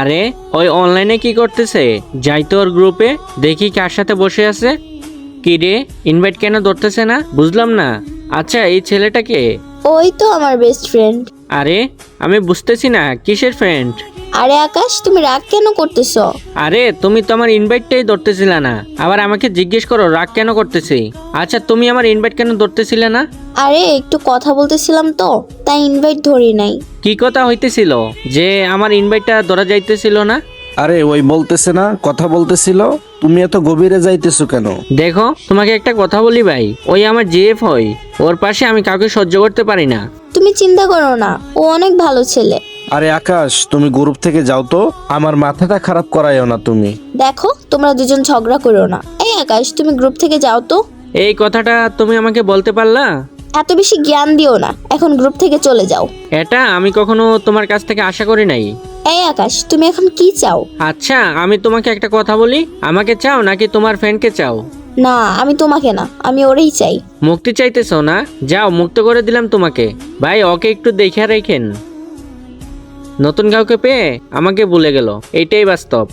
আরে ওই অনলাইনে কি করতেছে? যাই তো ওর গ্রুপে, দেখি কার সাথে বসে আছে। কি রে, ইনভাইট কেন ধরতেছে না? বুঝলাম না। আচ্ছা, এই ছেলেটাকে? ওই তো আমার বেস্ট ফ্রেন্ড। আরে আমি বুঝতেছি না, কিসের ফ্রেন্ড? আরে আকাশ, তুমি রাগ কেন করতেছো? আরে তুমি তো আমার ইনভাইটটাই ধরতেছিলে না, আবার আমাকে জিজ্ঞেস করো রাগ কেন করতেছি। আচ্ছা, তুমি আমার ইনভাইট কেন ধরতেছিলে না? আরে একটু কথা বলতেছিলাম তো, তাই ইনভাইট ধরি নাই। কি কথা হইতেছিল যে আমার ইনভাইটটা ধরা যাইতেছিল না? আরে ওই বলতেছে না কথা বলতেছিল, তুমি এত গভীরে যাইতেছো কেন? দেখো, তোমাকে একটা কথা বলি ভাই, ওই আমার জিএফ হয়, ওর পাশে আমি কাউকে সহ্য করতে পারি না। তুমি চিন্তা করো না, ও অনেক ভালো ছেলে। আরে আকাশ, তুমি গ্রুপ থেকে যাও তো, আমার মাথাটা খারাপ করাইও না তুমি। দেখো, তোমরা দুজন ঝগড়া করো না। এই আকাশ, তুমি গ্রুপ থেকে যাও তো। এই কথাটা তুমি আমাকে বলতে পারলা? এত বেশি জ্ঞান দিও না, এখন গ্রুপ থেকে চলে যাও। এটা আমি কখনো তোমার কাছ থেকে আশা করি নাই। এই আকাশ, তুমি এখন কি চাও? আচ্ছা, আমি তোমাকে একটা কথা বলি, আমাকে চাও নাকি তোমার ফ্রেন্ডকে চাও? না, আমি তোমাকে না, আমি ওরেই চাই। মুক্তি চাইতেছো না? যাও, মুক্ত করে দিলাম তোমাকে। ভাই, ওকে একটু দেখে রাখেন, নতুন কাউকে পেয়ে আমাকে ভুলে গেল, এইটাই বাস্তব।